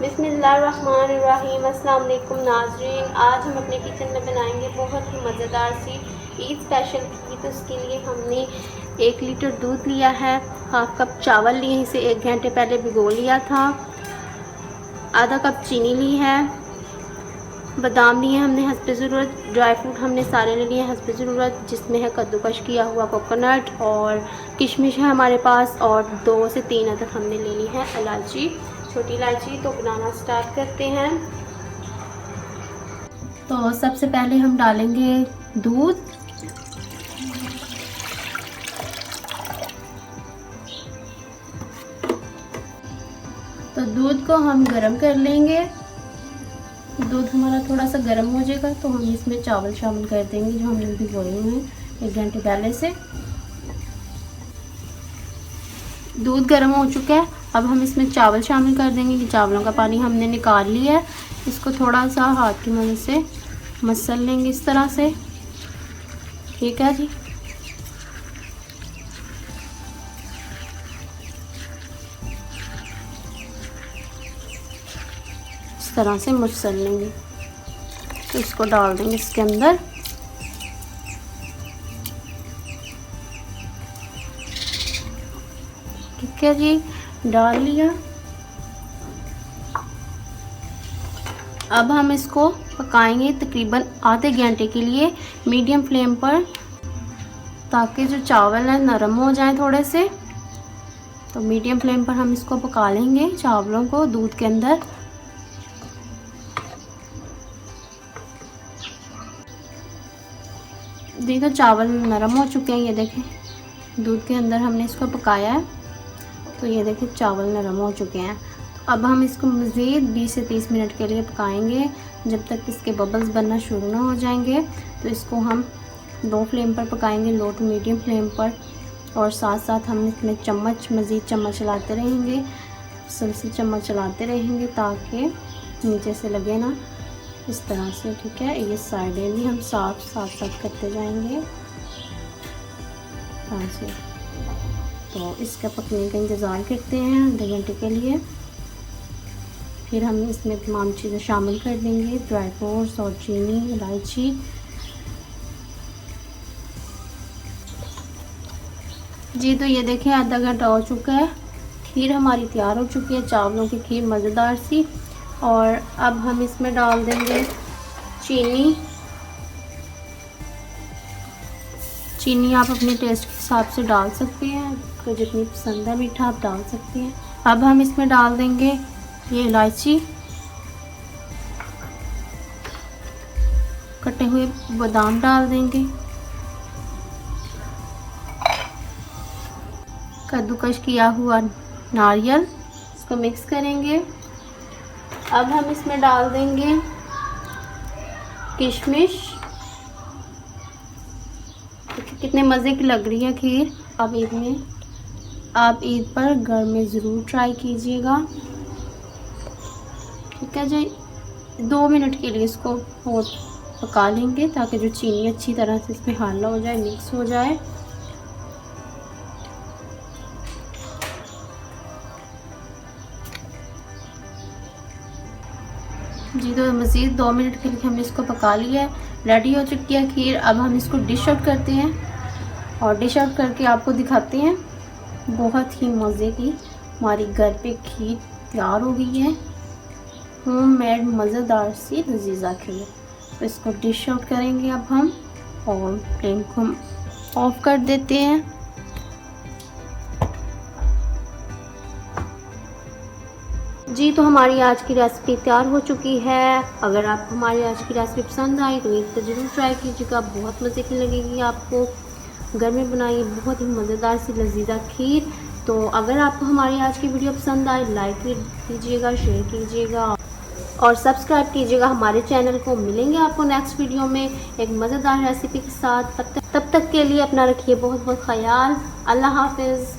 बिस्मिल्लाहिर्रहमानिर्रहीम। अस्सलाम वालेकुम नाज़रीन, आज हम अपने किचन में बनाएंगे बहुत ही मज़ेदार सी ईद स्पेशल की। तो उसके लिए हमने 1 लीटर दूध लिया है, हाफ कप चावल लिए, इसे 1 घंटे पहले भिगो लिया था, आधा कप चीनी ली है, बादाम लिए हमने हस्बे ज़रूरत, ड्राई फ्रूट हमने सारे ले लिए हस्बे ज़रूरत, जिसमें है कद्दूकश किया हुआ कोकोनट और किशमिश है हमारे पास, और 2 से 3 अदद हमने ले ली है इलायची, छोटी इलायची। तो बनाना स्टार्ट करते हैं। तो सबसे पहले हम डालेंगे दूध। तो दूध को हम गरम कर लेंगे। दूध हमारा थोड़ा सा गर्म हो जाएगा तो हम इसमें चावल शामिल कर देंगे जो हमने भिगोए हुए हैं 1 घंटे पहले से। दूध गर्म हो चुका है, अब हम इसमें चावल शामिल कर देंगे। कि चावलों का पानी हमने निकाल लिया है, इसको थोड़ा सा हाथ की मदद से मसल लेंगे इस तरह से। ठीक है जी। इस तरह से मसल लेंगे, तो इसको डाल देंगे इसके अंदर। ठीक है जी, डाल लिया। अब हम इसको पकाएंगे तकरीबन आधे घंटे के लिए मीडियम फ्लेम पर, ताकि जो चावल है नरम हो जाए थोड़े से। तो मीडियम फ्लेम पर हम इसको पका लेंगे चावलों को दूध के अंदर। देखो चावल नरम हो चुके हैं, ये देखें दूध के अंदर हमने इसको पकाया है, तो ये देखिए चावल नरम हो चुके हैं। तो अब हम इसको मज़ीद 20 से 30 मिनट के लिए पकाएंगे, जब तक इसके बबल्स बनना शुरू ना हो जाएंगे। तो इसको हम लो फ्लेम पर पकाएंगे, लो टू मीडियम फ्लेम पर, और साथ साथ हम इसमें मज़ीद चम्मच चलाते रहेंगे, सबसे चम्मच चलाते रहेंगे ताकि नीचे से लगे ना, इस तरह से। ठीक है, ये साइडें भी हम साथ करते जाएंगे से। तो इसका पकने का इंतज़ार करते हैं आधे घंटे के लिए। फिर हम इसमें तमाम चीज़ें शामिल कर देंगे, ड्राई फ्रूट्स और चीनी, इलायची। जी तो ये देखें आधा घंटा हो चुका है, खीर हमारी तैयार हो चुकी है, चावलों की खीर मज़ेदार सी। और अब हम इसमें डाल देंगे चीनी। चीनी आप अपने टेस्ट के हिसाब से डाल सकते हैं, आपको जितनी पसंद है मीठा आप डाल सकते हैं। अब हम इसमें डाल देंगे ये इलायची, कटे हुए बादाम डाल देंगे, कद्दूकश किया हुआ नारियल, इसको मिक्स करेंगे। अब हम इसमें डाल देंगे किशमिश। कितने मज़े की लग रही है खीर। आप ईद पर घर में ज़रूर ट्राई कीजिएगा। ठीक है जी, 2 मिनट के लिए इसको और पका लेंगे ताकि जो चीनी अच्छी तरह से इसमें हाला हो जाए, मिक्स हो जाए। जी तो मज़ीद 2 मिनट के लिए हमने इसको पका लिया है, रेडी हो चुकी है खीर। अब हम इसको डिश आउट करते हैं और डिश आउट करके आपको दिखाते हैं। बहुत ही मज़े की हमारी घर पे खीर तैयार हो गई है, होममेड मज़ेदार सी लजीज़ा खीर। तो इसको डिश आउट करेंगे अब हम, और फ्लेम को हम ऑफ कर देते हैं। जी तो हमारी आज की रेसिपी तैयार हो चुकी है। अगर आपको हमारी आज की रेसिपी पसंद आई तो ईद पर ज़रूर ट्राई कीजिएगा, बहुत मज़े की लगेगी आपको। घर में बनाइए बहुत ही मज़ेदार सी लजीज़ा खीर। तो अगर आपको हमारी आज की वीडियो पसंद आए, लाइक कीजिएगा, शेयर कीजिएगा और सब्सक्राइब कीजिएगा हमारे चैनल को। मिलेंगे आपको नेक्स्ट वीडियो में एक मज़ेदार रेसिपी के साथ। तब तक के लिए अपना रखिए बहुत बहुत ख्याल। अल्लाह हाफिज़।